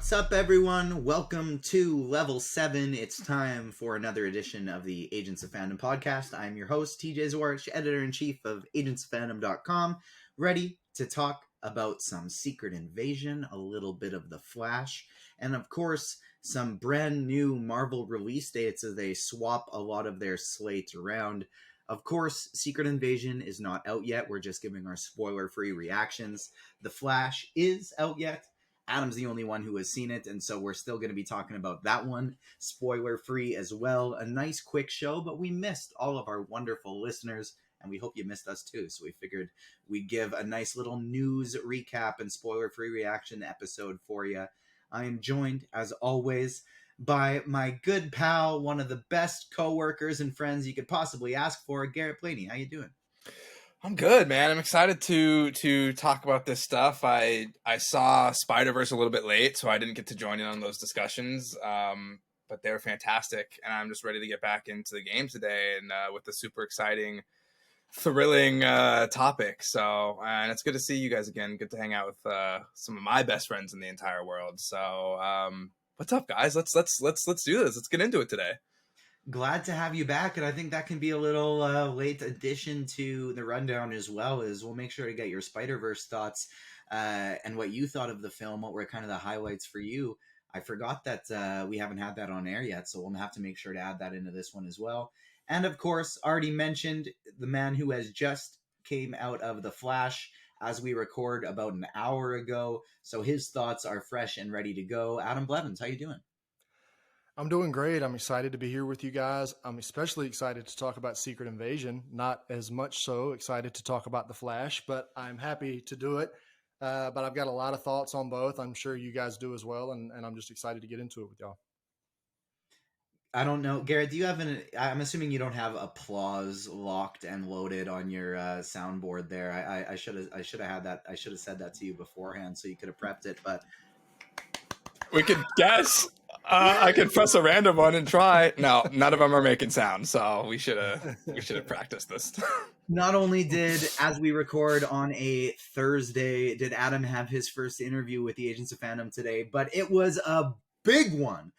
What's up, everyone? Welcome to Level 7. It's time for another edition of the Agents of Fandom podcast. I'm your host, TJ Zwarich, editor-in-chief of agentsofandom.com, ready to talk about some Secret Invasion, a little bit of The Flash, and of course, some brand new Marvel release dates as they swap a lot of their slates around. Of course, Secret Invasion is not out yet. We're just giving our spoiler-free reactions. The Flash is out yet. Adam's the only one who has seen it, and so we're still going to be talking about that one, spoiler-free as well. A nice, quick show, but we missed all of our wonderful listeners, and we hope you missed us too, so we figured we'd give a nice little news recap and spoiler-free reaction episode for you. I am joined, as always, by my good pal, one of the best co-workers and friends you could possibly ask for, Garrett Blaney. How you doing? I'm good, man. I'm excited to talk about this stuff. I saw Spider-Verse a little bit late, so I didn't get to join in on those discussions. But they're fantastic, and I'm just ready to get back into the game today and with a super exciting, thrilling topic. So, and it's good to see you guys again. Good to hang out with some of my best friends in the entire world. So, what's up, guys? Let's do this. Let's get into it today. Glad to have you back, and I think that can be a little late addition to the rundown as well. Is we'll make sure to get your Spider-Verse thoughts and what you thought of the film. What were kind of the highlights for you? I forgot that we haven't had that on air yet, so we'll have to make sure to add that into this one as well. And of course, already mentioned the man who has just came out of The Flash as we record about an hour ago, so his thoughts are fresh and ready to go. Adam Blevins, how you doing? I'm doing great. I'm excited to be here with you guys. I'm especially excited to talk about Secret Invasion. Not as much so excited to talk about The Flash, but I'm happy to do it. But I've got a lot of thoughts on both. I'm sure you guys do as well, and I'm just excited to get into it with y'all. I don't know, Garrett. Do you have I'm assuming you don't have applause locked and loaded on your soundboard there. I should have had that. I should have said that to you beforehand so you could have prepped it. But we could guess. I could press a random one and try. No, none of them are making sound, so we should have practiced this. Not only did, as we record on a Thursday, did Adam have his first interview with the Agents of Fandom today, but it was a big one.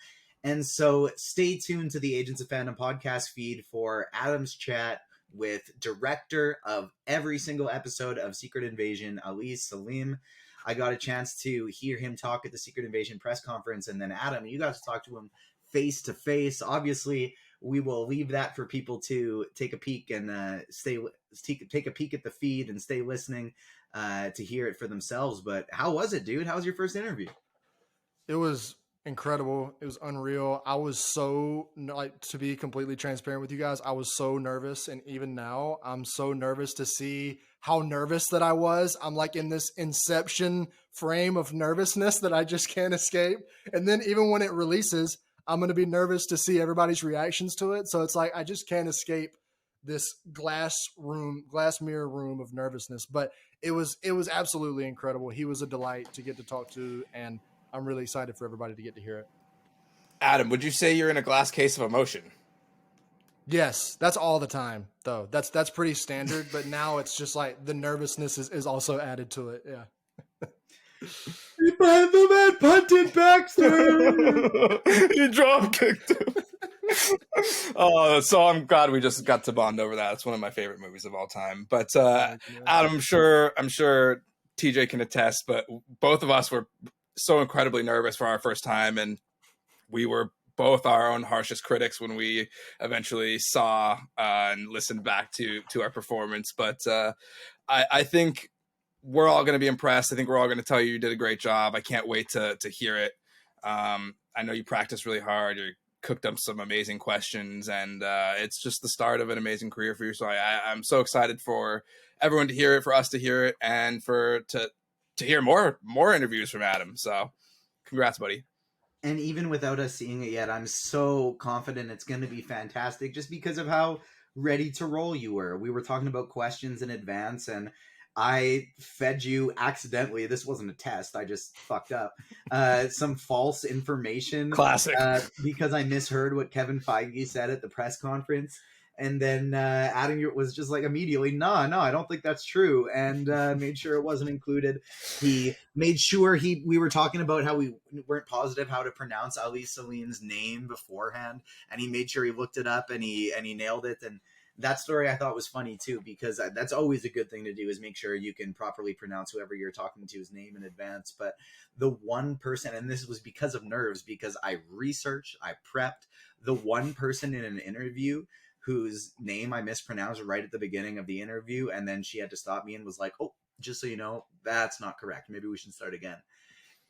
And so stay tuned to the Agents of Fandom podcast feed for Adam's chat with director of every single episode of Secret Invasion, Ali Salim. I got a chance to hear him talk at the Secret Invasion press conference, and then Adam, you got to talk to him face to face. Obviously, we will leave that for people to take a peek and take a peek at the feed and stay listening to hear it for themselves. But how was it, dude? How was your first interview? It was incredible. It was unreal. I was so, to be completely transparent with you guys, I was so nervous. And even now, I'm so nervous to see how nervous that I was. I'm like in this inception frame of nervousness that I just can't escape. And then even when it releases, I'm going to be nervous to see everybody's reactions to it. So it's like, I just can't escape this glass mirror room of nervousness. But it was absolutely incredible. He was a delight to get to talk to, and I'm really excited for everybody to get to hear it. Adam, would you say you're in a glass case of emotion? Yes, that's all the time, though. That's pretty standard, but now it's just like the nervousness is also added to it. Yeah. Behind the man punted Baxter. He drop kicked him. So I'm glad we just got to bond over that. It's one of my favorite movies of all time. But Adam, I'm sure TJ can attest, but both of us were so incredibly nervous for our first time, and we were both our own harshest critics when we eventually saw and listened back to our performance. But I think we're all going to be impressed. I think we're all going to tell you did a great job. I can't wait to hear it. I know you practiced really hard. You cooked up some amazing questions, and it's just the start of an amazing career for you. So I'm so excited for everyone to hear it, for us to hear it, and to hear more interviews from Adam. So congrats, buddy. And even without us seeing it yet, I'm so confident it's going to be fantastic just because of how ready to roll you were. We were talking about questions in advance, and I fed you accidentally. This wasn't a test. I just fucked up. Some false information. Classic. Because I misheard what Kevin Feige said at the press conference. And then Adam was just like immediately, no, I don't think that's true, and made sure it wasn't included. He made sure we were talking about how we weren't positive how to pronounce Ali Salim's name beforehand, and he made sure he looked it up and he nailed it. And that story I thought was funny too, because that's always a good thing to do, is make sure you can properly pronounce whoever you're talking to's name in advance. But the one person, and this was because of nerves, because I researched, I prepped, the one person in an interview whose name I mispronounced right at the beginning of the interview, and then she had to stop me and was like, oh, just so you know, that's not correct. Maybe we should start again.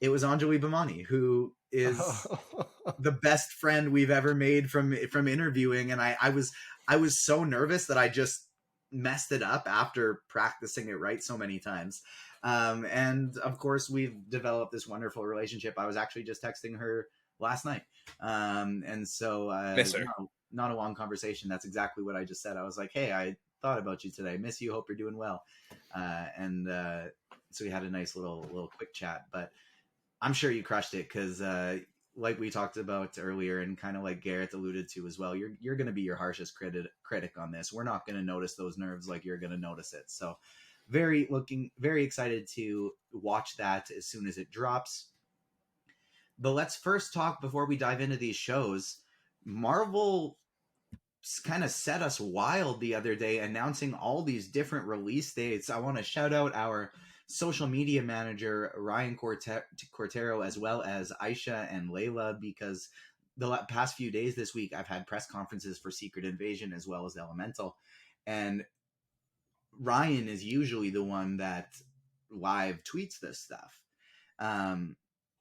It was Anjali Bhamani, who is the best friend we've ever made from interviewing. And I was so nervous that I just messed it up after practicing it right so many times. And of course, we've developed this wonderful relationship. I was actually just texting her last night. And so not a long conversation. That's exactly what I just said. I was like, hey, I thought about you today. Miss you. Hope you're doing well. So we had a nice little quick chat. But I'm sure you crushed it, because like we talked about earlier, and kind of like Garrett alluded to as well, you're going to be your harshest critic on this. We're not going to notice those nerves like you're going to notice it. So very excited to watch that as soon as it drops. But let's first talk, before we dive into these shows, Marvel kind of set us wild the other day, announcing all these different release dates. I want to shout out our social media manager, Ryan Cortero, as well as Aisha and Layla, because the past few days this week, I've had press conferences for Secret Invasion as well as Elemental. And Ryan is usually the one that live tweets this stuff.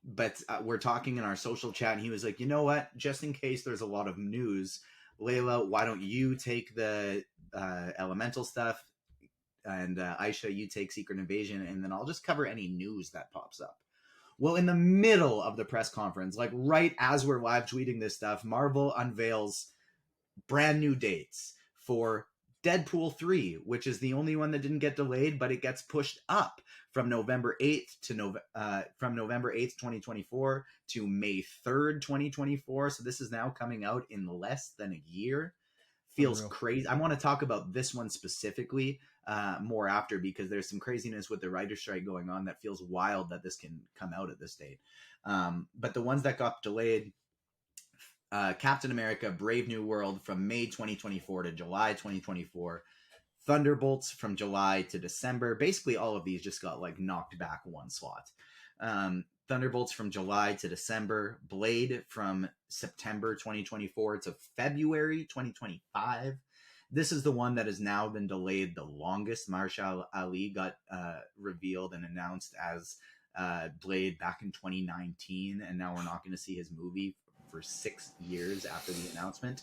But we're talking in our social chat, and he was like, you know what, just in case there's a lot of news, Layla, why don't you take the Elemental stuff, and Aisha, you take Secret Invasion, and then I'll just cover any news that pops up. Well, in the middle of the press conference, like right as we're live tweeting this stuff, Marvel unveils brand new dates for Deadpool 3, which is the only one that didn't get delayed, but it gets pushed up from November 8th to November 8th, 2024 to May 3rd, 2024. So this is now coming out in less than a year. Feels crazy. I want to talk about this one specifically more after, because there's some craziness with the writer's strike going on that feels wild that this can come out at this date. But the ones that got delayed, Captain America Brave New World from May 2024 to July 2024, Thunderbolts from July to December. Basically all of these just got like knocked back one slot. Thunderbolts from July to December, Blade from September 2024 to February 2025. This is the one that has now been delayed the longest. Marshall Ali got revealed and announced as Blade back in 2019, and now we're not going to see his movie for 6 years after the announcement.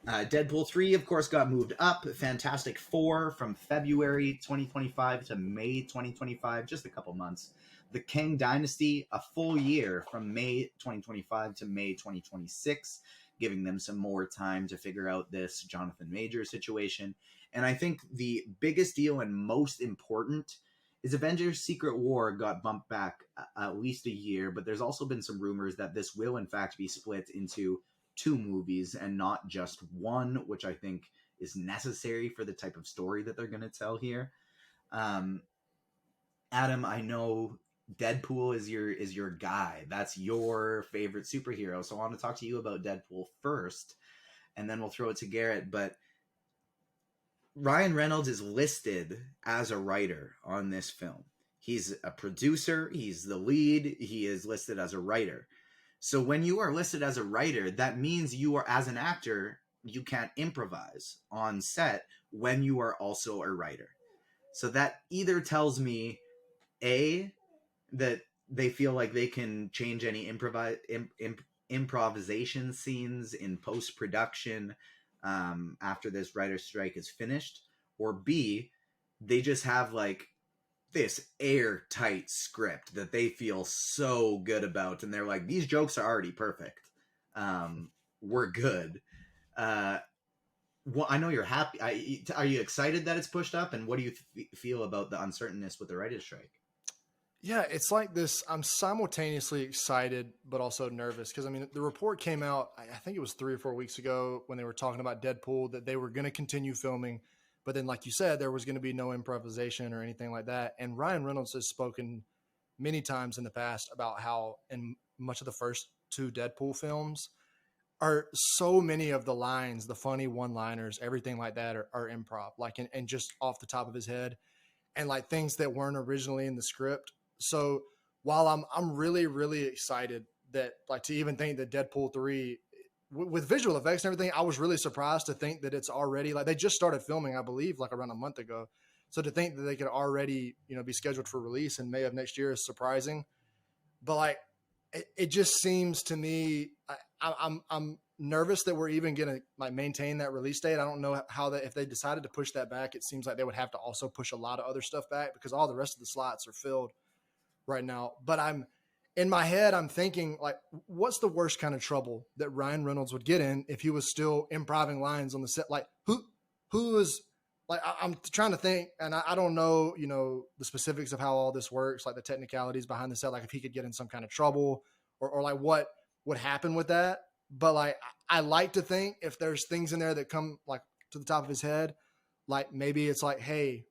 Deadpool 3, of course, got moved up. Fantastic Four from February 2025 to May 2025, just a couple months. The Kang Dynasty, a full year from May 2025 to May 2026, giving them some more time to figure out this Jonathan Majors situation. And I think the biggest deal and most important is Avengers Secret War got bumped back at least a year, but there's also been some rumors that this will in fact be split into 2 movies and not just one, which I think is necessary for the type of story that they're going to tell here. Adam, I know Deadpool is your guy. That's your favorite superhero. So I want to talk to you about Deadpool first, and then we'll throw it to Garrett. But Ryan Reynolds is listed as a writer on this film. He's a producer. He's the lead. He is listed as a writer. So when you are listed as a writer, that means you are, as an actor, you can't improvise on set when you are also a writer. So that either tells me, A, that they feel like they can change any improvisation scenes in post-production after this writer's strike is finished, or B, they just have like this airtight script that they feel so good about, and they're like, these jokes are already perfect. We're good. Well, I know you're happy. Are you excited that it's pushed up, and what do you feel about the uncertainness with the writer's strike? Yeah, it's like this. I'm simultaneously excited but also nervous because I mean, the report came out, I think it was 3 or 4 weeks ago when they were talking about Deadpool that they were going to continue filming. But then, like you said, there was going to be no improvisation or anything like that. And Ryan Reynolds has spoken many times in the past about how, in much of the first two Deadpool films, are so many of the lines, the funny one liners, everything like that are improv, like, and just off the top of his head and like things that weren't originally in the script. So while I'm really really excited that like to even think that Deadpool 3 with visual effects and everything, I was really surprised to think that it's already like they just started filming, I believe, like around a month ago. So to think that they could already, be scheduled for release in May of next year is surprising. But like it just seems to me I'm nervous that we're even gonna like maintain that release date. I don't know how that if they decided to push that back, it seems like they would have to also push a lot of other stuff back because all the rest of the slots are filled right now. But I'm in my head, I'm thinking like, what's the worst kind of trouble that Ryan Reynolds would get in if he was still improvising lines on the set? Like who is like I'm trying to think, and I don't know, the specifics of how all this works, like the technicalities behind the set, like if he could get in some kind of trouble or like what would happen with that. But like I like to think if there's things in there that come like to the top of his head, like maybe it's like, hey,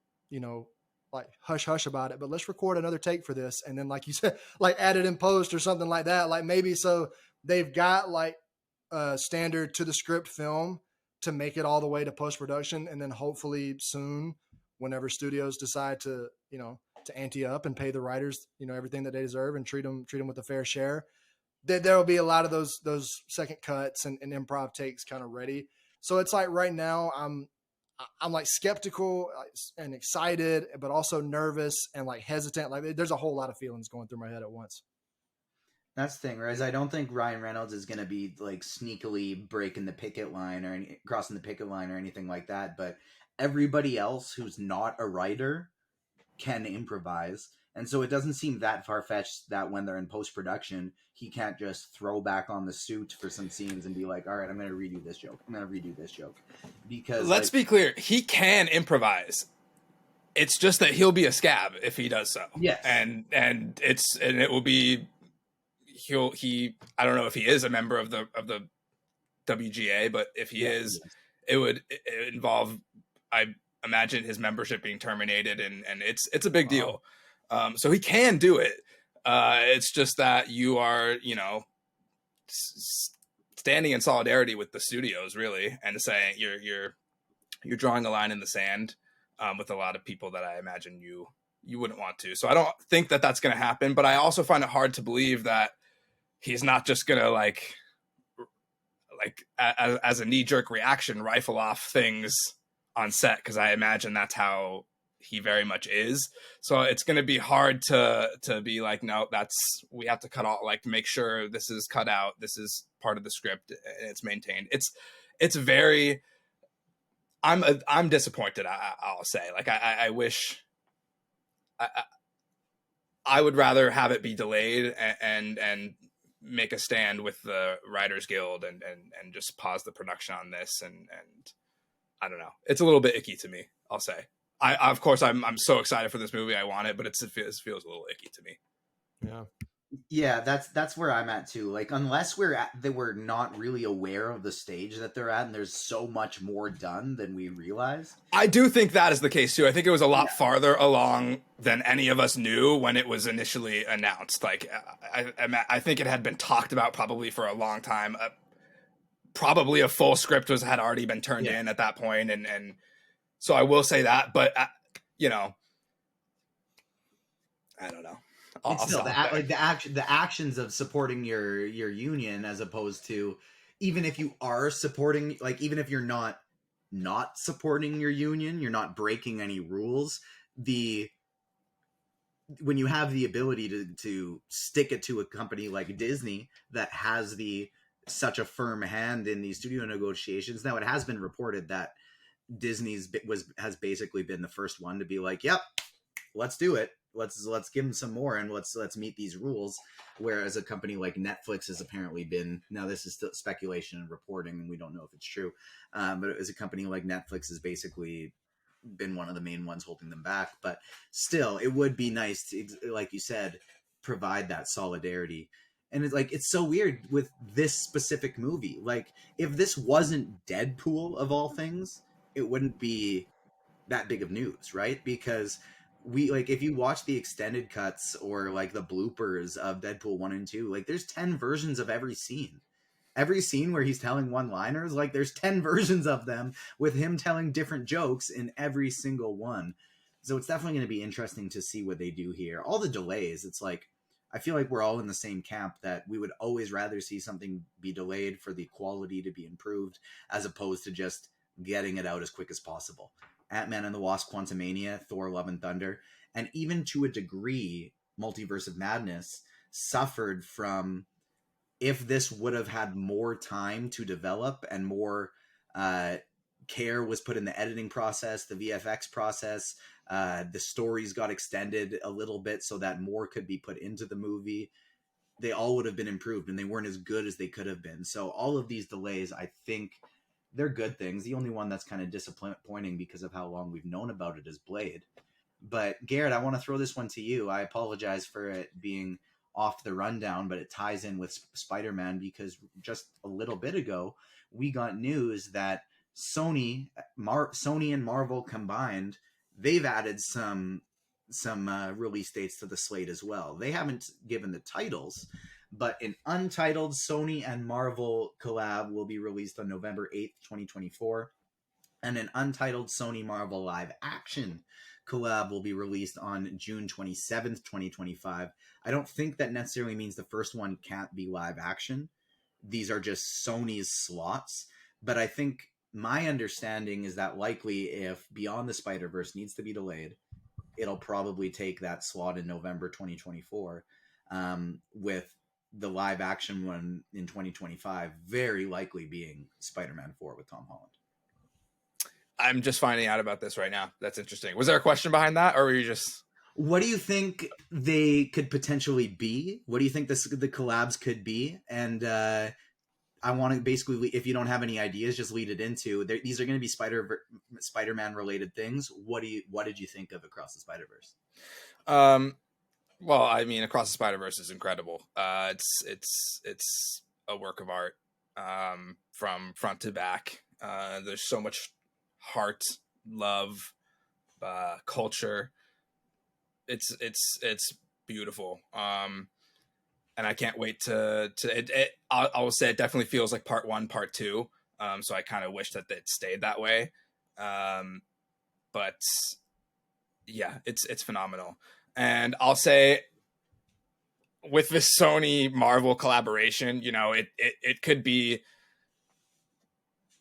like hush hush about it, but let's record another take for this, and then like you said, like add it in post or something like that. Like maybe so they've got like a standard to the script film to make it all the way to post production, and then hopefully soon, whenever studios decide to to ante up and pay the writers everything that they deserve and treat them with a fair share, there will be a lot of those second cuts and improv takes kind of ready. So it's like right now I'm like skeptical and excited, but also nervous and like hesitant. Like there's a whole lot of feelings going through my head at once. That's the thing, whereas I don't think Ryan Reynolds is going to be like sneakily breaking the picket line or crossing the picket line or anything like that. But everybody else who's not a writer can improvise. And so it doesn't seem that far-fetched that when they're in post-production, he can't just throw back on the suit for some scenes and be like, all right, I'm going to redo this joke. I'm going to redo this joke. Because let's be clear, he can improvise. It's just that he'll be a scab if he does so. Yes. And it will be I don't know if he is a member of the WGA, but if he is, it would involve, I imagine, his membership being terminated, and it's a big deal. So he can do it. It's just that you are, standing in solidarity with the studios, really, and saying you're drawing a line in the sand with a lot of people that I imagine you wouldn't want to. So I don't think that that's going to happen, but I also find it hard to believe that he's not just going to like as a knee-jerk reaction rifle off things on set, because I imagine that's how he very much is. So it's going to be hard to be like, no, we have to cut out, like make sure this is cut out, this is part of the script and it's maintained. It's very, I'm disappointed. I'll say, like, I wish I would rather have it be delayed and make a stand with the Writers Guild and just pause the production on this. And I don't know. It's a little bit icky to me, I'll say. Of course, I'm so excited for this movie. I want it, but it feels a little icky to me. Yeah, that's where I'm at too. Like, unless we're not really aware of the stage that they're at, and there's so much more done than we realize. I do think that is the case too. I think it was a lot farther along than any of us knew when it was initially announced. Like, I think it had been talked about probably for a long time. Probably a full script had already been turned in at that point, and so I will say that. But I don't know. It's still the actions of supporting your union, as opposed to, even if you are supporting, like, even if you're not supporting your union, you're not breaking any rules. When you have the ability to stick it to a company like Disney that has such a firm hand in these studio negotiations. Now, it has been reported that Disney's has basically been the first one to be like, yep, let's do it. Let's give them some more, and let's meet these rules. Whereas a company like Netflix has apparently been, now this is still speculation and reporting, and we don't know if it's true, but as a company like Netflix is basically been one of the main ones holding them back. But still, it would be nice to, like you said, provide that solidarity. And it's like, it's so weird with this specific movie. Like, if this wasn't Deadpool of all things, it wouldn't be that big of news, right? Because we, like, if you watch the extended cuts or like the bloopers of Deadpool 1 and 2, like there's 10 versions of every scene. Every scene where he's telling one-liners, like there's 10 versions of them with him telling different jokes in every single one. So it's definitely going to be interesting to see what they do here. All the delays, it's like, I feel like we're all in the same camp that we would always rather see something be delayed for the quality to be improved as opposed to just getting it out as quick as possible. Ant-Man and the Wasp: Quantumania, Thor: Love and Thunder, and even to a degree, Multiverse of Madness suffered from, if this would have had more time to develop and more care was put in the editing process, the VFX process, the stories got extended a little bit so that more could be put into the movie, they all would have been improved, and they weren't as good as they could have been. So all of these delays, I think they're good things. The only one that's kind of disappointing because of how long we've known about it is Blade. But Garrett, I want to throw this one to you. I apologize for it being off the rundown, but it ties in with Spider-Man because just a little bit ago, we got news that Sony and Marvel combined, they've added some release dates to the slate as well. They haven't given the titles, but an untitled Sony and Marvel collab will be released on November 8th, 2024, and an untitled Sony Marvel live action collab will be released on June 27th, 2025. I don't think that necessarily means the first one can't be live action. These are just Sony's slots. But I think my understanding is that likely if Beyond the Spider-Verse needs to be delayed, it'll probably take that slot in November 2024, with the live action one in 2025 very likely being Spider-Man 4 with Tom Holland. I'm just finding out about this right now. That's interesting. Was there a question behind that, or were you just... What do you think they could potentially be? What do you think the collabs could be? And I want to basically, if you don't have any ideas, just lead it into, these are going to be Spider-Man related things. What did you think of Across the Spider-Verse? Well, I mean, Across the Spider-Verse is incredible. It's a work of art, from front to back. There's so much heart, love, culture. It's beautiful. And I can't wait to I will say it definitely feels like part 1, part 2. So I kind of wish that it stayed that way. But yeah, it's phenomenal. And I'll say with this Sony Marvel collaboration, you know, it could be,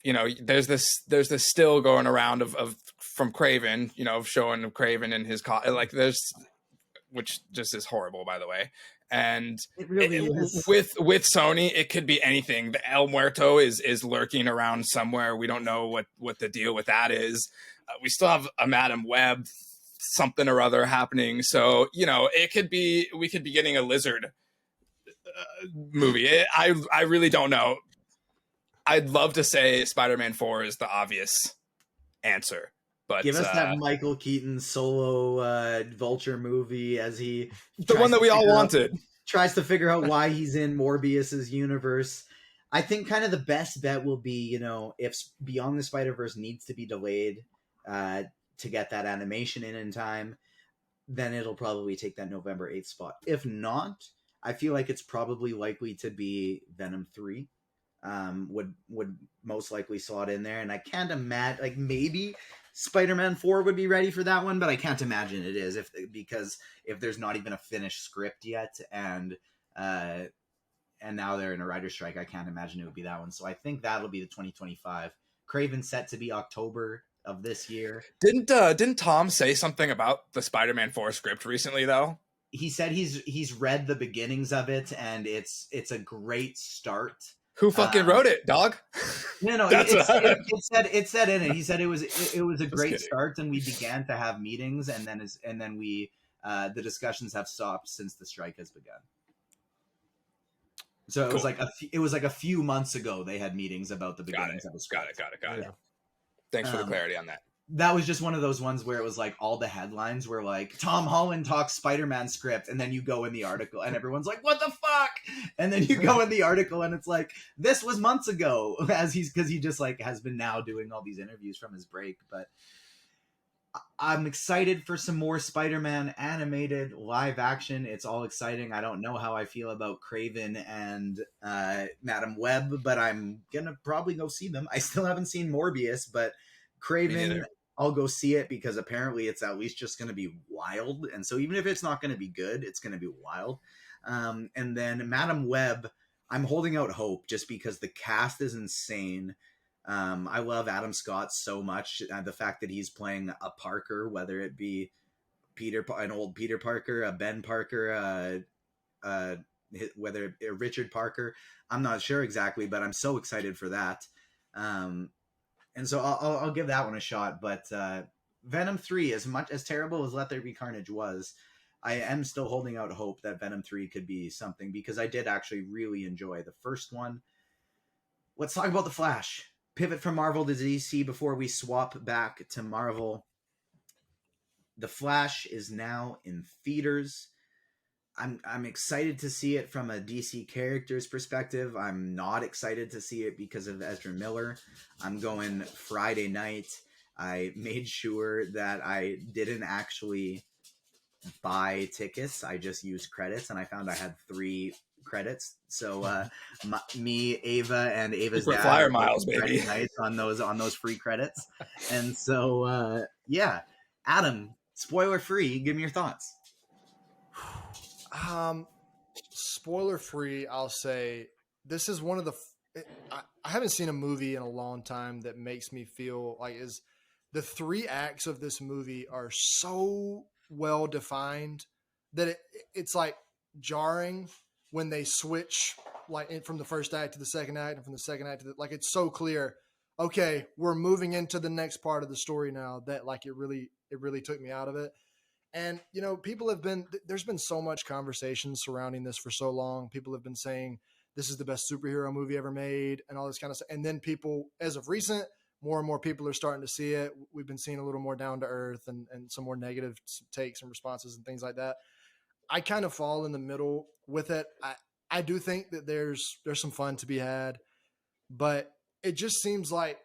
you know, there's this still going around of from Craven, you know, of showing Craven in his like there's, which just is horrible, by the way. And it really is. With Sony, it could be anything. The El Muerto is lurking around somewhere. We don't know what the deal with that is. We still have a Madam Web something or other happening. So, you know, we could be getting a Lizard movie. I really don't know. I'd love to say Spider-Man 4 is the obvious answer, but give us that Michael Keaton solo Vulture movie as he the one that we all wanted. Tries to figure out why he's in Morbius's universe. I think kind of the best bet will be, you know, if Beyond the Spider-Verse needs to be delayed to get that animation in time, then it'll probably take that November 8th spot. If not, I feel like it's probably likely to be Venom 3. Would most likely slot in there, and I can't imagine, like, maybe Spider-Man 4 would be ready for that one, but I can't imagine it is because if there's not even a finished script yet, and now they're in a writer's strike, I can't imagine it would be that one. So I think that'll be the 2025. Craven set to be October of this year. Didn't Tom say something about the Spider-Man 4 script recently though? He said he's read the beginnings of it, and it's a great start. Who fucking wrote it, dog? No, it said in it. He said it was a great start, and we began to have meetings, and then we the discussions have stopped since the strike has begun. So it was like a few months ago they had meetings about the beginnings of the strike. Got it. Thanks for the clarity on that. that was just one of those ones where it was like all the headlines were like Tom Holland talks Spider-Man script, and then you go in the article and everyone's like, what the fuck? And then you go in the article and it's like, this was months ago, because he just like has been now doing all these interviews from his break. But I'm excited for some more Spider-Man animated live action. It's all exciting. I don't know how I feel about Craven and Madam Web, but I'm gonna probably go see them. I still haven't seen Morbius, but Craven, I'll go see it because apparently it's at least just going to be wild. And so even if it's not going to be good, it's going to be wild. And then Madam Web, I'm holding out hope just because the cast is insane. I love Adam Scott so much. The fact that he's playing a Parker, whether it be an old Peter Parker, a Ben Parker, whether Richard Parker, I'm not sure exactly, but I'm so excited for that. And so I'll give that one a shot. But Venom 3, as much as terrible as Let There Be Carnage was, I am still holding out hope that Venom 3 could be something, because I did actually really enjoy the first one. Let's talk about The Flash. Pivot from Marvel to DC before we swap back to Marvel. The Flash is now in theaters. I'm excited to see it from a DC character's perspective. I'm not excited to see it because of Ezra Miller. I'm going Friday night. I made sure that I didn't actually buy tickets. I just used credits, and I found I had 3 credits. So me, Ava, and Ava's dad flyer miles, baby, nights on those free credits. And so yeah, Adam, spoiler free, give me your thoughts. Spoiler free, I'll say this is one of the I haven't seen a movie in a long time that makes me feel like is the 3 acts of this movie are so well defined that it's like jarring when they switch like from the first act to the second act, and from the second act to like it's so clear, okay, we're moving into the next part of the story now, that like it really took me out of it. And, you know, there's been so much conversation surrounding this for so long. People have been saying this is the best superhero movie ever made and all this kind of stuff. And then people, as of recent, more and more people are starting to see it. We've been seeing a little more down to earth and some more negative takes and responses and things like that. I kind of fall in the middle with it. I do think that there's some fun to be had, but it just seems like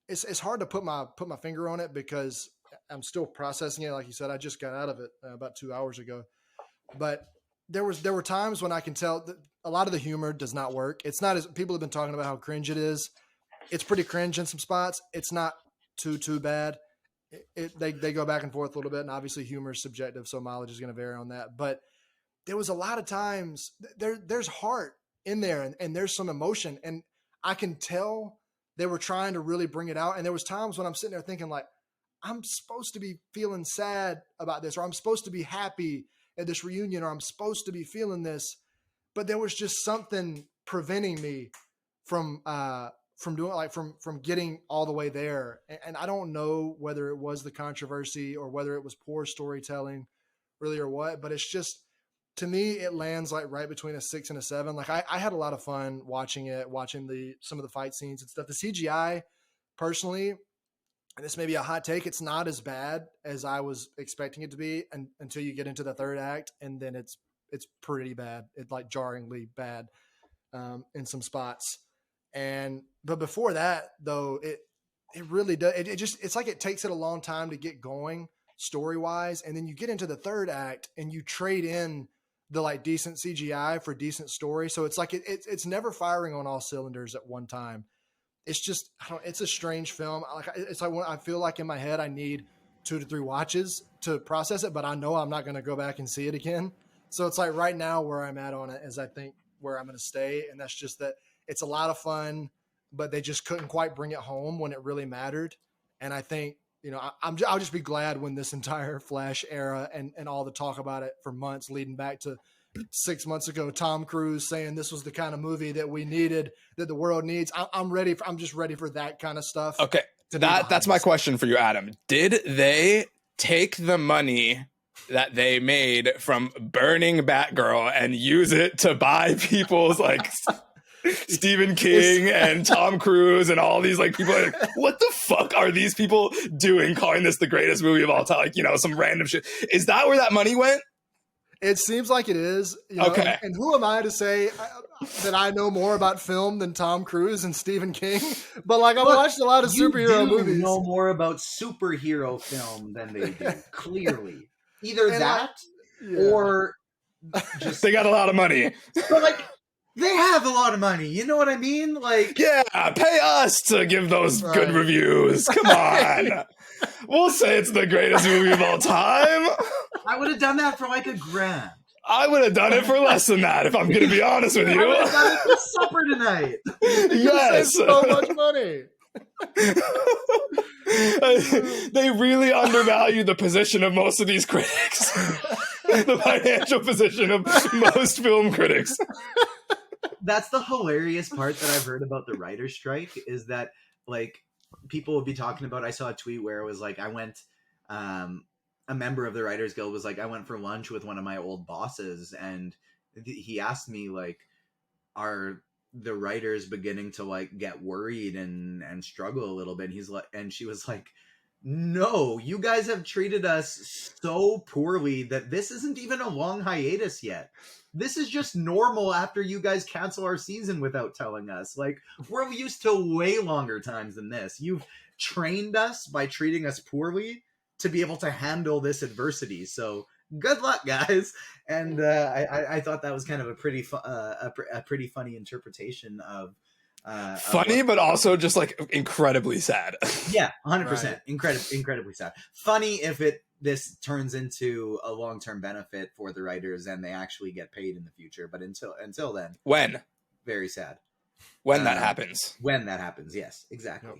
it's hard to put my finger on it because I'm still processing it. Like you said, I just got out of it about 2 hours ago, but there were times when I can tell that a lot of the humor does not work. It's not, as people have been talking about how cringe it is. It's pretty cringe in some spots. It's not too bad. They go back and forth a little bit, and obviously humor is subjective, so mileage is going to vary on that. But there was a lot of times there's heart in there, and there's some emotion, and I can tell they were trying to really bring it out. And there was times when I'm sitting there thinking like, I'm supposed to be feeling sad about this, or I'm supposed to be happy at this reunion, or I'm supposed to be feeling this, but there was just something preventing me from doing like from getting all the way there. And I don't know whether it was the controversy or whether it was poor storytelling really or what, but it's just, to me, it lands like right between a 6 and a 7. Like I had a lot of fun watching some of the fight scenes and stuff. The CGI personally, and this may be a hot take, it's not as bad as I was expecting it to be until you get into the third act. And then it's pretty bad. It's like jarringly bad in some spots. But before that though, it really does. It's like it takes it a long time to get going story wise. And then you get into the third act and you trade in the like decent CGI for decent story. So it's like, it's never firing on all cylinders at one time. It's just, it's a strange film. It's like, I feel like in my head, I need 2 to 3 watches to process it, but I know I'm not going to go back and see it again. So it's like right now where I'm at on it is I think where I'm going to stay. And that's just that it's a lot of fun, but they just couldn't quite bring it home when it really mattered. And I think, you know, I'll just be glad when this entire Flash era and all the talk about it for months leading back to 6 months ago, Tom Cruise saying this was the kind of movie that we needed, that the world needs. I'm ready. I'm just ready for that kind of stuff. Okay. That's my question for you, Adam. Did they take the money that they made from burning Batgirl and use it to buy people's like Stephen King and Tom Cruise and all these like people are like, what the fuck are these people doing calling this the greatest movie of all time? Like, some random shit. Is that where that money went? It seems like it is, Okay. and who am I to say that I know more about film than Tom Cruise and Stephen King? But like, I've watched a lot of superhero movies. You know more about superhero film than they do. Clearly, either that or just they got a lot of money. But like, they have a lot of money. You know what I mean? Like, yeah, pay us to give those good reviews. Come on. We'll say it's the greatest movie of all time. I would have done that for like $1,000. I would have done it for less than that, if I'm going to be honest with you. I would have done it for supper tonight. Yes. So much money. They really undervalue the position of most of these critics. The financial position of most film critics. That's the hilarious part that I've heard about the writer's strike, is that like people will be talking about, I saw a tweet where it was like, a member of the Writers Guild was like, I went for lunch with one of my old bosses, and he asked me like, are the writers beginning to like get worried and struggle a little bit? And he's like, and she was like, no, you guys have treated us so poorly that this isn't even a long hiatus yet. This is just normal after you guys cancel our season without telling us. Like, we're used to way longer times than this. You've trained us by treating us poorly to be able to handle this adversity. So good luck, guys. And I thought that was kind of a pretty funny interpretation of funny, but also just like incredibly sad. Yeah, 100%. Right. Incredibly sad. Funny if this turns into a long-term benefit for the writers and they actually get paid in the future. But until then, when? Very sad. When that happens. When that happens, yes, exactly. Yep.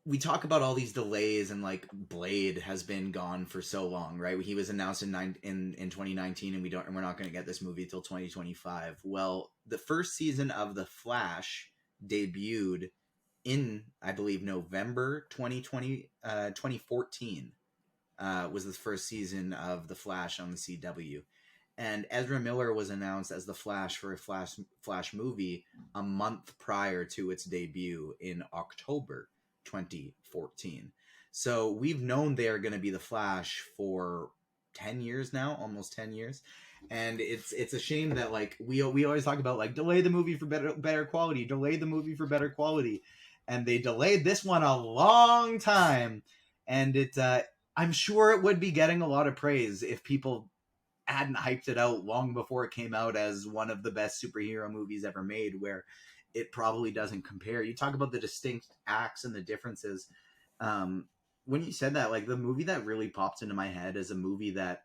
We talk about all these delays, and like Blade has been gone for so long, right? He was announced in 2019, and we're not going to get this movie till 2025. Well, the first season of The Flash debuted in, I believe, November 2014 was the first season of The Flash on the CW. And Ezra Miller was announced as the Flash for a Flash movie a month prior to its debut in October 2014. So we've known they are going to be the Flash for 10 years now, almost 10 years. And it's a shame that like we always talk about like delay the movie for better quality, delay the movie for better quality. And they delayed this one a long time. And I'm sure it would be getting a lot of praise if people hadn't hyped it out long before it came out as one of the best superhero movies ever made, where it probably doesn't compare. You talk about the distinct acts and the differences. When you said that, like the movie that really popped into my head is a movie that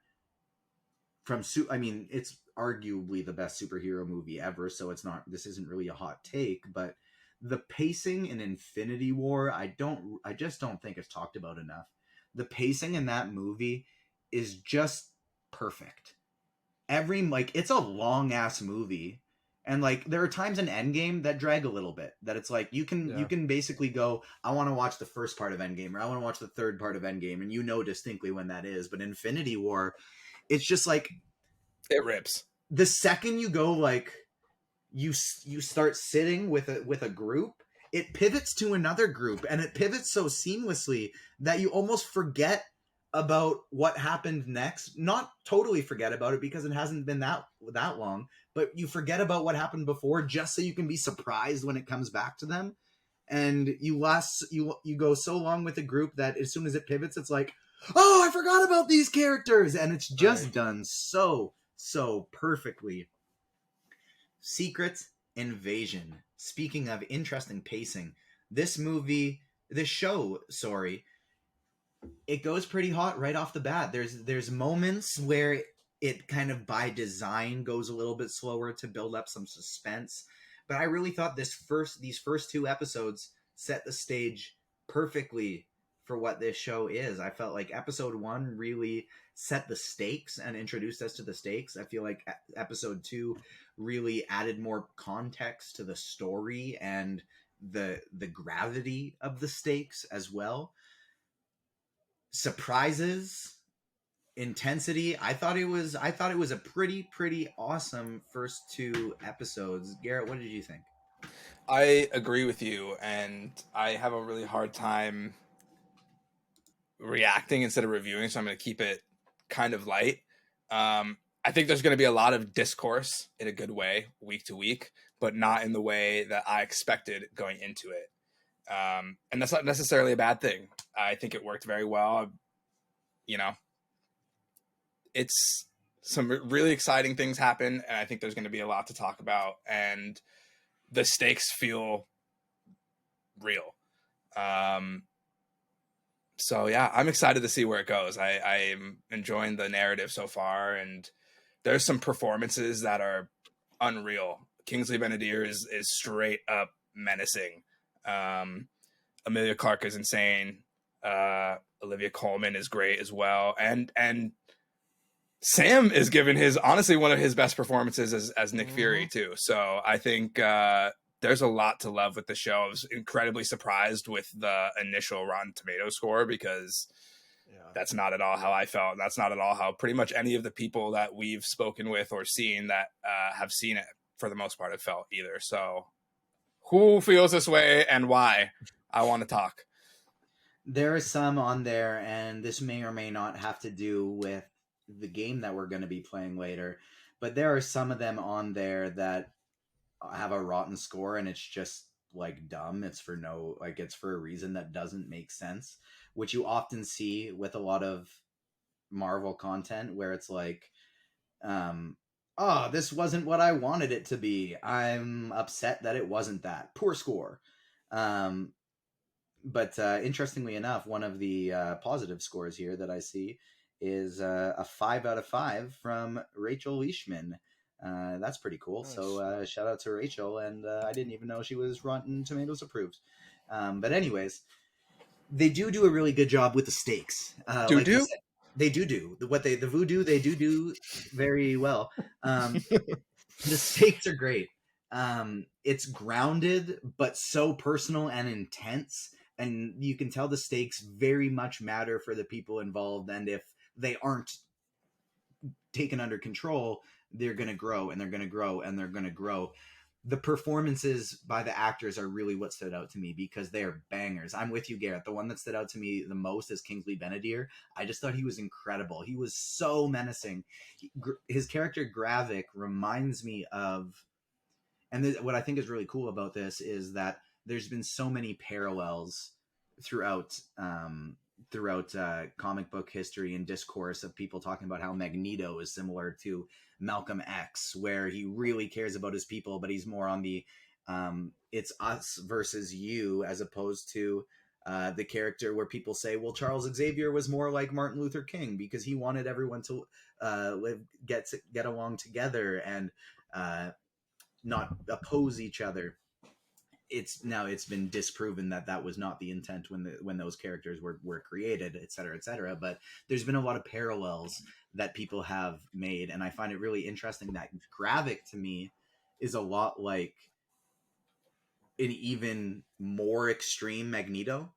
it's arguably the best superhero movie ever. So this isn't really a hot take, but the pacing in Infinity War, I just don't think it's talked about enough. The pacing in that movie is just perfect. It's a long ass movie. And like there are times in Endgame that drag a little bit, that it's like you can basically go, I want to watch the first part of Endgame, or I want to watch the third part of Endgame, and you know distinctly when that is. But Infinity War, it's just like it rips. The second you go like you start sitting with a group, it pivots to another group, and it pivots so seamlessly that you almost forget about what happened next. Not totally forget about it, because it hasn't been that long, but you forget about what happened before just so you can be surprised when it comes back to them. And you go so long with a group that as soon as it pivots, it's like, oh, I forgot about these characters. And it's just done so perfectly. Secret Invasion. Speaking of interesting pacing, this show, it goes pretty hot right off the bat. There's moments where it kind of by design goes a little bit slower to build up some suspense. But I really thought these first two episodes set the stage perfectly for what this show is. I felt like episode 1 really set the stakes and introduced us to the stakes. I feel like episode 2 really added more context to the story and the gravity of the stakes as well. Surprises intensity. I thought it was a pretty awesome first 2 episodes. Garrett, what did you think? I agree with you, and I have a really hard time reacting instead of reviewing, so I'm going to keep it kind of light. I think there's going to be a lot of discourse in a good way week to week, but not in the way that I expected going into it. And that's not necessarily a bad thing. I think it worked very well. You know, it's some really exciting things happen, and I think there's going to be a lot to talk about, and the stakes feel real. So yeah, I'm excited to see where it goes. I'm enjoying the narrative so far, and there's some performances that are unreal. Kingsley Ben-Adir is straight up menacing. Emilia Clarke is insane. Olivia Colman is great as well, and Sam is given his honestly one of his best performances as Nick Fury too. So I think there's a lot to love with the show. I was incredibly surprised with the initial Rotten Tomatoes score because that's not at all how I felt. That's not at all how pretty much any of the people that we've spoken with or seen that have seen it for the most part have felt either. So who feels this way and why? I want to talk. There are some on there, and this may or may not have to do with the game that we're going to be playing later, but there are some of them on there that have a rotten score, and it's just like dumb. It's for a reason that doesn't make sense, which you often see with a lot of Marvel content where it's like, oh, this wasn't what I wanted it to be. I'm upset that it wasn't that. Poor score. But interestingly enough, one of the positive scores here that I see is a 5 out of 5 from Rachel Leishman. That's pretty cool. Nice. So shout out to Rachel, and I didn't even know she was Rotten Tomatoes approved. But anyways, they do a really good job with the stakes. They do the voodoo. They do very well. The stakes are great. It's grounded, but so personal and intense. And you can tell the stakes very much matter for the people involved. And if they aren't taken under control, they're going to grow and they're going to grow and they're going to grow. The performances by the actors are really what stood out to me because they are bangers. I'm with you, Garrett. The one that stood out to me the most is Kingsley Ben-Adir. I just thought he was incredible. He was so menacing. His character Gravik reminds me of, and what I think is really cool about this is that there's been so many parallels throughout comic book history and discourse of people talking about how Magneto is similar to Malcolm X, where he really cares about his people, but he's more on the it's us versus you, as opposed to the character where people say, well, Charles Xavier was more like Martin Luther King because he wanted everyone to get along together and not oppose each other. It's been disproven that was not the intent when those characters were created, et cetera, but there's been a lot of parallels that people have made, and I find it really interesting that Gravik to me is a lot like an even more extreme Magneto.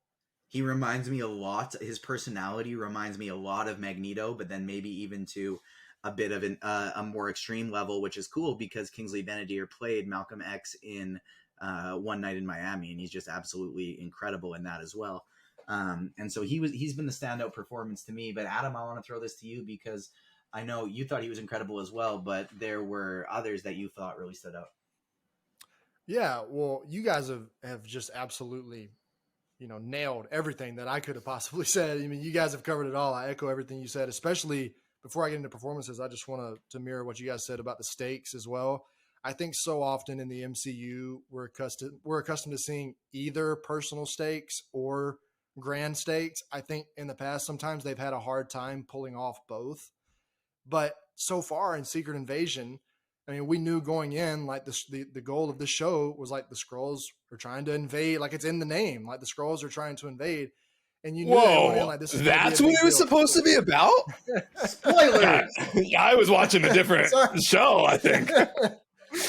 He reminds me a lot, his personality reminds me a lot of Magneto, but then maybe even to a bit of a more extreme level, which is cool because Kingsley Ben-Adir played Malcolm X in One Night in Miami, and he's just absolutely incredible in that as well. And so he's been the standout performance to me. But Adam, I want to throw this to you because I know you thought he was incredible as well, but there were others that you thought really stood out. Yeah, well, you guys have just absolutely, nailed everything that I could have possibly said. I mean, you guys have covered it all. I echo everything you said, especially before I get into performances. I just want to mirror what you guys said about the stakes as well. I think so often in the MCU, we're accustomed to seeing either personal stakes or grand stakes. I think in the past, sometimes they've had a hard time pulling off both. But so far in Secret Invasion, I mean, we knew going in, like the goal of the show was like the Skrulls are trying to invade, like it's in the name, like the Skrulls are trying to invade. And you knew going in, like this is that's what it was supposed to be about? Spoilers! I was watching a different show, I think.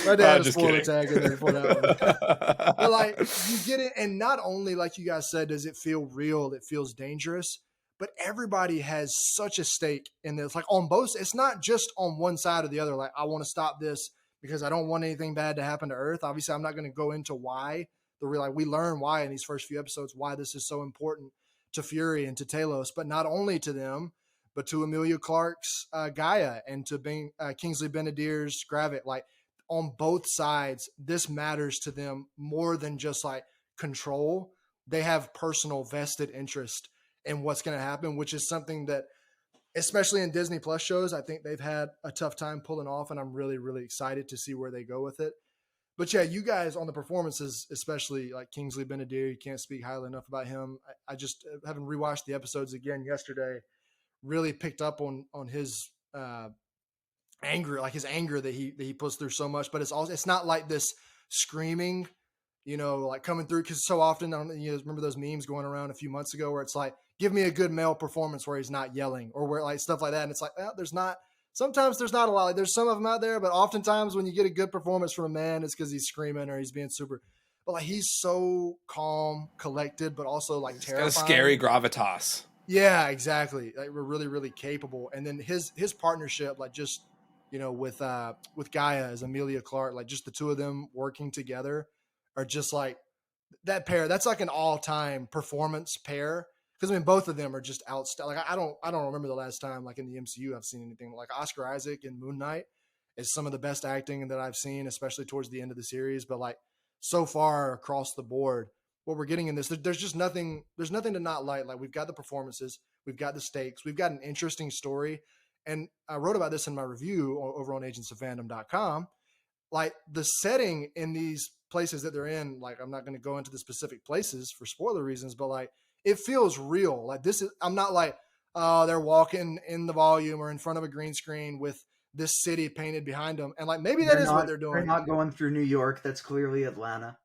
My dad had a spoiler tag in there for that one. But like you get it, and not only like you guys said, does it feel real? It feels dangerous, but everybody has such a stake in this. Like on both, it's not just on one side or the other. Like, I want to stop this because I don't want anything bad to happen to Earth. Obviously, I'm not going to go into why. We learn why in these first few episodes, why this is so important to Fury and to Talos, but not only to them, but to Emilia Clarke's Gaia and to Kingsley Benadir's Gravit. Like, on both sides, this matters to them more than just like control. They have personal vested interest in what's going to happen, which is something that, especially in Disney Plus shows, I think they've had a tough time pulling off, and I'm really, really excited to see where they go with it. But yeah, you guys on the performances, especially like Kingsley Benadir, you can't speak highly enough about him. I just, having rewatched the episodes again yesterday, really picked up on his anger, like his anger that he puts through so much. But it's not like this screaming, like coming through, because so often, remember those memes going around a few months ago where it's like, give me a good male performance where he's not yelling, or where like stuff like that. And it's like, sometimes there's not a lot. Like, there's some of them out there, but oftentimes when you get a good performance from a man, it's because he's screaming or he's being super. But like, he's so calm, collected, but also like terrifying. Got a scary gravitas. Yeah, exactly. Like, we're really, really capable. And then his partnership, like just with Gaia as Emilia Clarke, like just the two of them working together are just like that pair. That's like an all-time performance pair. Because I mean, both of them are just outstanding. Like, I don't remember the last time, like in the MCU, I've seen anything like Oscar Isaac in Moon Knight is some of the best acting that I've seen, especially towards the end of the series. But like, so far across the board, what we're getting in this, there's just nothing. There's nothing to not like. Like, we've got the performances, we've got the stakes, we've got an interesting story. And I wrote about this in my review over on agentsofandom.com. Like, the setting in these places that they're in, like, I'm not going to go into the specific places for spoiler reasons, but like, it feels real. Like, this is, I'm not like, oh, they're walking in the volume or in front of a green screen with this city painted behind them. And like, maybe that is what they're doing. They're not going through New York. That's clearly Atlanta.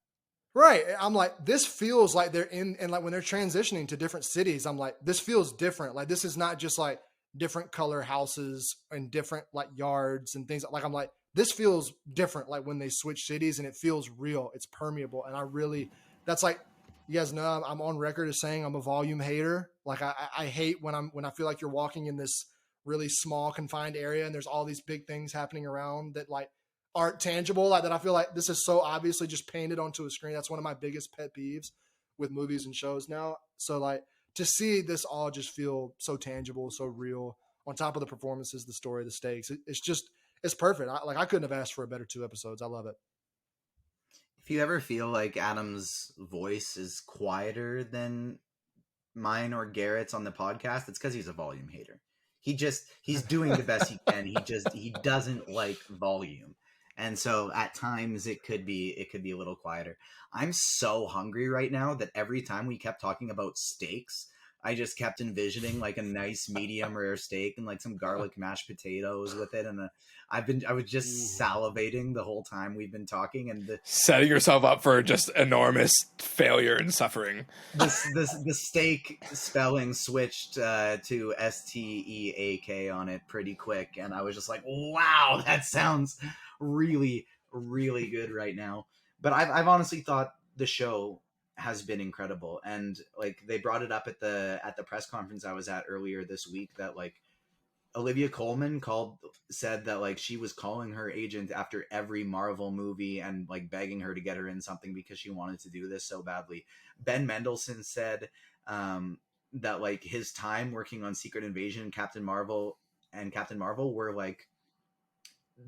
Right. I'm like, this feels like they're in, and like when they're transitioning to different cities, I'm like, this feels different. Like, this is not just like different color houses and different like yards and things. Like, I'm like, this feels different. Like, when they switch cities, and it feels real, it's permeable. And that's like, you guys know I'm on record as saying I'm a volume hater. Like, I hate when I feel like you're walking in this really small confined area and there's all these big things happening around that like aren't tangible. Like, that I feel like this is so obviously just painted onto a screen. That's one of my biggest pet peeves with movies and shows now. So like, to see this all just feel so tangible, so real, on top of the performances, the story, the stakes, it's perfect. I couldn't have asked for a better 2 episodes. I love it. If you ever feel like Adam's voice is quieter than mine or Garrett's on the podcast, it's because he's a volume hater. He's doing the best he can. He doesn't like volume. And so at times it could be a little quieter. I'm so hungry right now that every time we kept talking about steaks, I just kept envisioning like a nice medium rare steak and like some garlic mashed potatoes with it. And I was just salivating the whole time we've been talking, and setting yourself up for just enormous failure and suffering. The steak spelling switched to STEAK on it pretty quick. And I was just like, wow, that sounds really, really good right now. But I've honestly thought the show has been incredible, and like they brought it up at the press conference I was at earlier this week that like Olivia Colman said that like she was calling her agent after every Marvel movie and like begging her to get her in something because she wanted to do this so badly. Ben Mendelsohn said that like his time working on Secret Invasion, Captain Marvel were like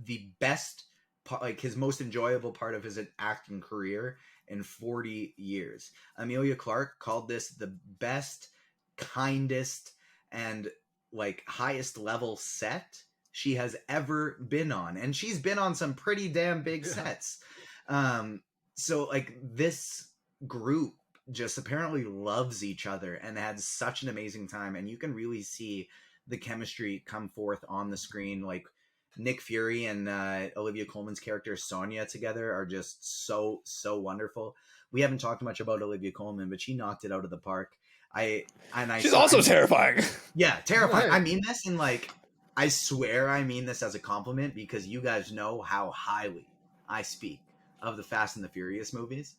the best part, like his most enjoyable part of his acting career in 40 years. Emilia Clarke called this the best, kindest, and like highest level set she has ever been on. And she's been on some pretty damn big sets. So like this group just apparently loves each other and had such an amazing time. And you can really see the chemistry come forth on the screen. Like Nick Fury and Olivia Colman's character Sonya together are just so wonderful. We haven't talked much about Olivia Colman, but she knocked it out of the park. She's also terrifying. Yeah, terrifying. I mean this, and like I swear I mean this as a compliment, because you guys know how highly I speak of the Fast and the Furious movies.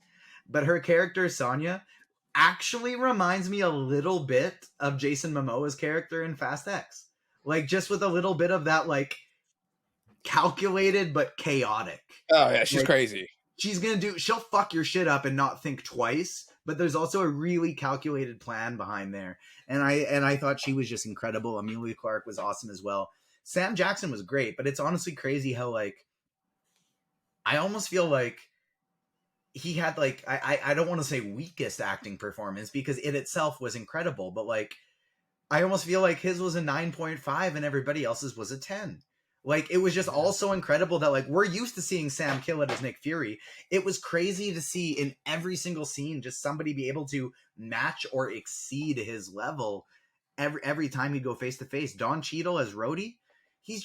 But her character Sonya, actually reminds me a little bit of Jason Momoa's character in Fast X. Like, just with a little bit of that, like, calculated but chaotic. Oh yeah, she's Like, crazy. she'll fuck your shit up and not think twice, but there's also a really calculated plan behind there. And I thought she was just incredible. Emilia Clarke was awesome as well. Sam Jackson was great, but it's honestly crazy how, like, I almost feel like he had, like, I don't want to say weakest acting performance because it itself was incredible, but, like, I almost feel like his was a 9.5 and everybody else's was a 10. Like, it was just all so incredible that, like, we're used to seeing Sam kill it as Nick Fury. It was crazy to see in every single scene just somebody be able to match or exceed his level every time you go face to face. Don Cheadle as Rhodey, he's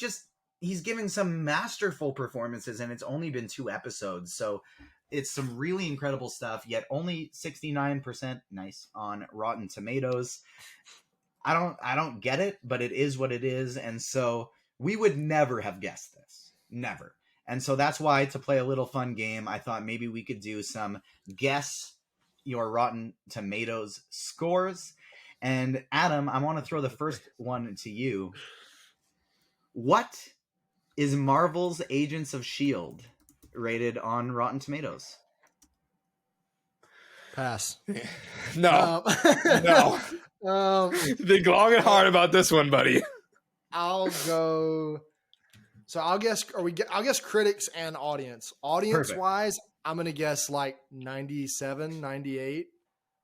giving some masterful performances, and it's only been 2 episodes, so it's some really incredible stuff. Yet only 69% nice on Rotten Tomatoes. I don't get it, but it is what it is, and so we would never have guessed this. Never. And so that's why, to play a little fun game, I thought maybe we could do some guess your Rotten Tomatoes scores. And Adam, I want to throw the first one to you. What is Marvel's Agents of S.H.I.E.L.D. rated on Rotten Tomatoes? Pass. No. No. Think long and hard about this one, buddy. I'll go. So I'll guess. I'll guess critics and audience. Audience wise, I'm gonna guess like 97, 98,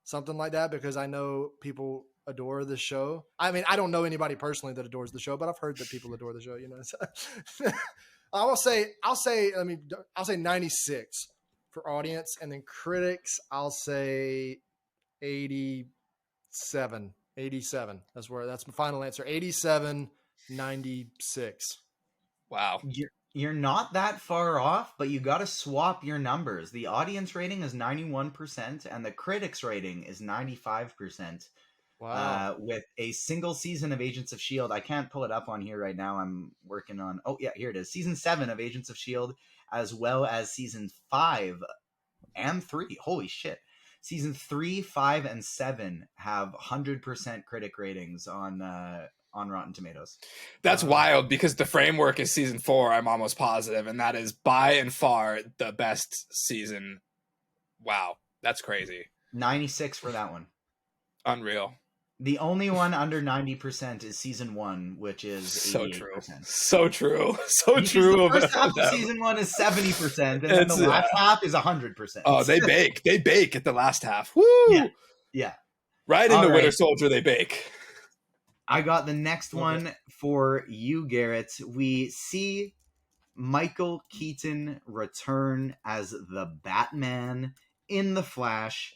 something like that, because I know people adore the show. I mean, I don't know anybody personally that adores the show, but I've heard that people adore the show. You know, so I'll say 96 for audience, and then critics, I'll say 87. That's my final answer. 87, 96. Wow. You're not that far off, but you got to swap your numbers. The audience rating is 91% and the critics rating is 95%. Wow. With a single season of Agents of S.H.I.E.L.D. I can't pull it up on here right now. I'm working on... Oh, yeah, here it is. Season 7 of Agents of S.H.I.E.L.D. as well as Season 5 and 3. Holy shit. Season 3, 5, and 7 have 100% critic ratings on Rotten Tomatoes. That's wild, because the framework is season 4, I'm almost positive, and that is by and far the best season. Wow, that's crazy. 96 for that one. Unreal. The only one under 90% is season 1, which is 88%. So true. So true. So true. The first half of season 1 is 70%, and then the last half is 100%. Oh, they bake. They bake at the last half. Woo! Yeah. Right in the Winter Soldier, they bake. I got the next one for you, Garrett. We see Michael Keaton return as the Batman in The Flash.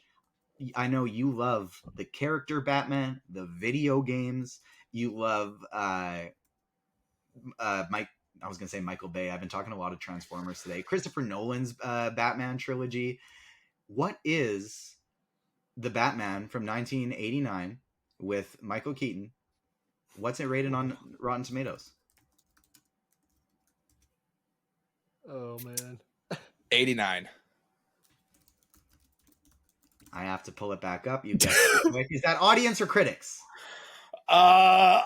I know you love the character Batman, the video games. You love Mike. I was gonna say Michael Bay. I've been talking a lot of Transformers today. Christopher Nolan's Batman trilogy. What is the Batman from 1989 with Michael Keaton? What's it rated on Rotten Tomatoes? Oh man, 89. I have to pull it back up. You guess. Is that audience or critics? I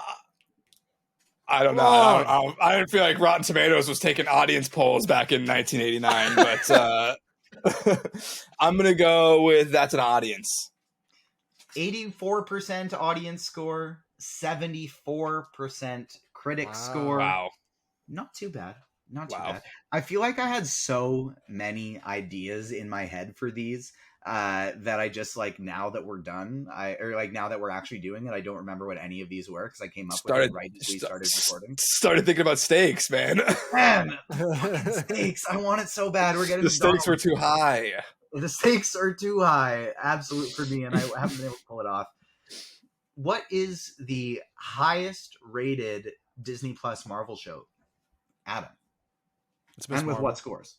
don't know. I didn't feel like Rotten Tomatoes was taking audience polls back in 1989, but I'm gonna go with that's an audience. 84% audience score, 74% critic score. Wow. Not too bad. Not too bad. I feel like I had so many ideas in my head for these that I just, like, now that we're done, now that we're actually doing it, I don't remember what any of these were because I came up with it right as we started recording. Started thinking about steaks, man. Man, steaks. I want it so bad. We're getting the stakes were too high. The stakes are too high. Absolute for me, and I haven't been able to pull it off. What is the highest rated Disney Plus Marvel show, Adam? It's Miss Marvel. With what scores?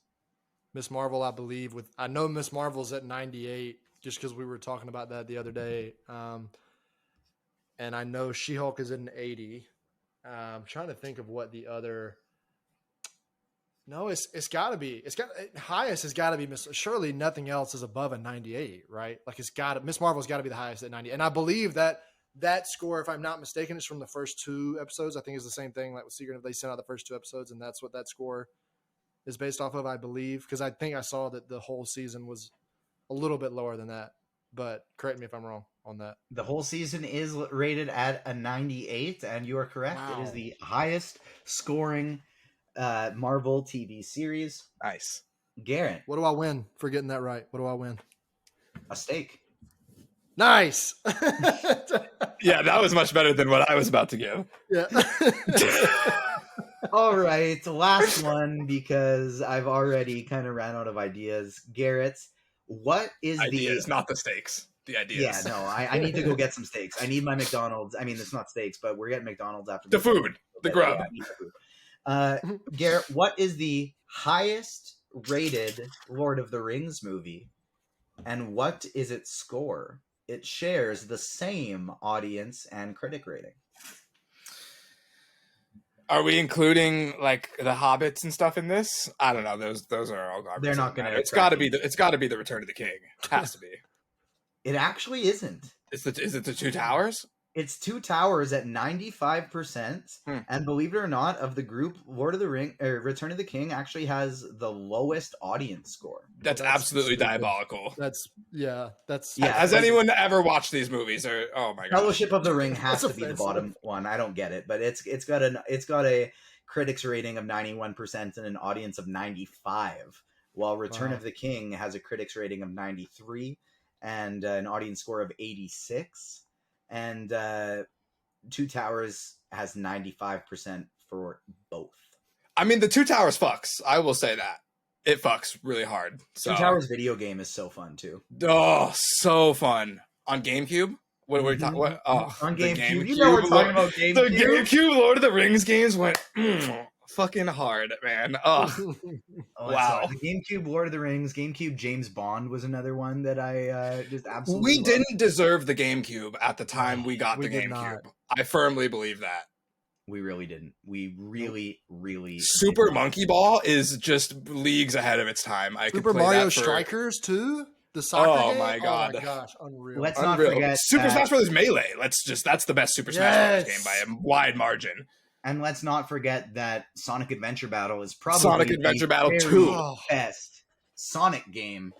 Miss Marvel, I believe. I know Miss Marvel's at 98, just because we were talking about that the other day. And I know She-Hulk is at an 80. I'm trying to think of what the other. No, it's got to be. Highest has got to be surely nothing else is above a 98, right? Like it's got to Miss Marvel's got to be the highest at 90. And I believe that score, if I'm not mistaken, is from the first 2 episodes. I think it's the same thing like with Secret. They sent out the first 2 episodes, and that's what that score is based off of, I believe. Because I think I saw that the whole season was a little bit lower than that. But correct me if I'm wrong on that. The whole season is rated at a 98, and you are correct. Wow. It is the highest scoring Marvel TV series. Nice. Garrett. What do I win for getting that right? What do I win? A steak. Nice. Yeah, that was much better than what I was about to give. Yeah. All right, last one, because I've already kind of ran out of ideas. Garrett, what is ideas, not the steaks. The ideas. Yeah, no, I need to go get some steaks. I need my McDonald's. I mean, it's not steaks, but we're getting McDonald's after the food, the grub. Garrett, what is the highest rated Lord of the Rings movie, and what is its score? It shares the same audience and critic rating. Are we including like the Hobbits and stuff in this? I don't know. Those are all garbage. They're not going to. It's got to be the Return of the King. It has to be. It actually isn't. Is it the Two Towers? It's Two Towers at 95%, and believe it or not, of the group, Lord of the Ring or Return of the King actually has the lowest audience score. That's absolutely stupid. Diabolical. That's. Has anyone ever watched these movies? Or oh my god, Fellowship of the Ring has to be the bottom one. I don't get it, but it's got a critics rating of 91% and an audience of 95, while Return of the King has a critics rating of 93 and an audience score of 86. And Two Towers has 95% for both. I mean, the Two Towers fucks. I will say that. It fucks really hard. So. Two Towers video game is so fun, too. Oh, so fun. On GameCube? What were we talking about? Oh, on GameCube. You know we're talking about GameCube. The GameCube Lord of the Rings games went fucking hard, man. Oh, wow. The GameCube Lord of the Rings, GameCube James Bond was another one that I just absolutely We didn't deserve the GameCube at the time we got the GameCube. I firmly believe that. We really didn't. We really Super Monkey Ball is just leagues ahead of its time. I Super could play Mario that for... Strikers too? The soccer game? My god. Oh my gosh, unreal. Let's not forget Super Smash Bros. Melee. That's the best Super Smash Bros. Game by a wide margin. And let's not forget that Sonic Adventure Battle is probably Sonic Adventure Battle 2 best Sonic game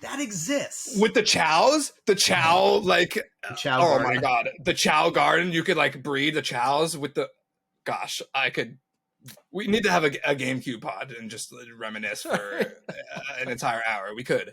that exists. With the Chows, the Chow the Chow Garden. My god, the Chow Garden. You could like breed the Chows with the. Gosh, we need to have a GameCube pod and just reminisce for an entire hour. We could.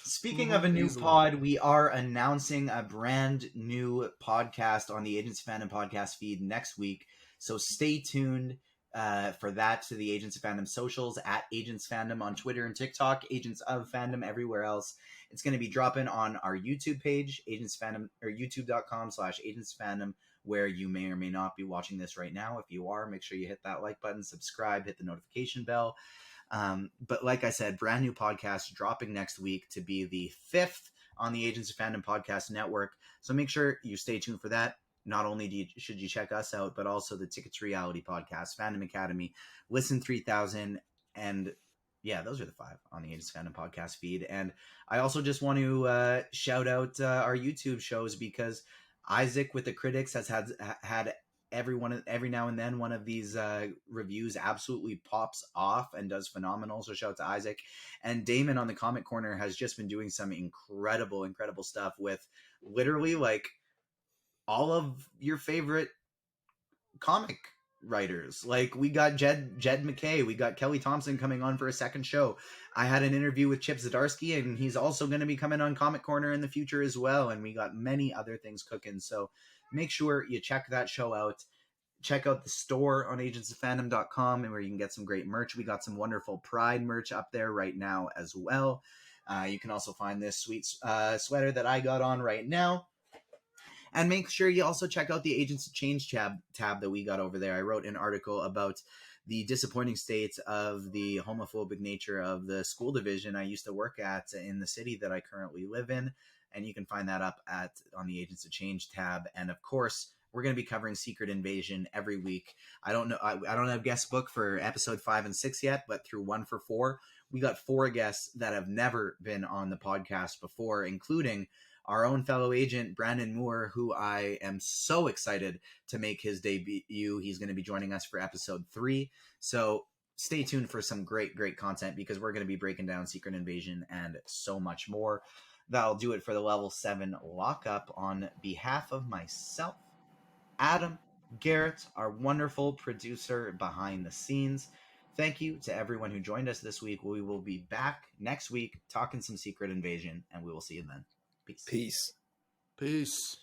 Speaking of a new pod, we are announcing a brand new podcast on the Agents of Fandom podcast feed next week. So stay tuned for that to the Agents of Fandom socials at Agents Fandom on Twitter and TikTok, Agents of Fandom everywhere else. It's going to be dropping on our YouTube page, Agents Fandom, or youtube.com/Agents Fandom, where you may or may not be watching this right now. If you are, make sure you hit that like button, subscribe, hit the notification bell. But like I said, brand new podcast dropping next week to be the 5th on the Agents of Fandom podcast network. So make sure you stay tuned for that. Not only should you check us out, but also the Tickets Reality podcast, Fandom Academy, Listen 3000, and yeah, those are the 5 on the Agents of Fandom podcast feed. And I also just want to shout out our YouTube shows, because Isaac with the Critics has had every now and then one of these reviews absolutely pops off and does phenomenal. So shout out to Isaac. And Damon on the Comic Corner has just been doing some incredible stuff with literally like all of your favorite comic writers. Like we got Jed McKay, we got Kelly Thompson coming on for a second show. I had an interview with Chip Zdarsky, and he's also going to be coming on Comic Corner in the future as well. And we got many other things cooking. So make sure you check that show out. Check out the store on agentsofandom.com, and where you can get some great merch. We got some wonderful Pride merch up there right now as well. You can also find this sweet sweater that I got on right now. And make sure you also check out the Agents of Change tab that we got over there. I wrote an article about the disappointing state of the homophobic nature of the school division I used to work at in the city that I currently live in. And you can find that up on the Agents of Change tab. And of course, We're going to be covering Secret Invasion every week. I don't know. I don't have guest book for episode 5 and 6 yet, but through 1 for 4, we got 4 guests that have never been on the podcast before, including our own fellow agent, Brandon Moore, who I am so excited to make his debut. He's going to be joining us for episode 3. So stay tuned for some great content, because we're going to be breaking down Secret Invasion and so much more. That'll do it for the level 7 lockup. On behalf of myself, Adam, Garrett, our wonderful producer behind the scenes, thank you to everyone who joined us this week. We will be back next week talking some Secret Invasion, and we will see you then. Peace. Peace. Peace.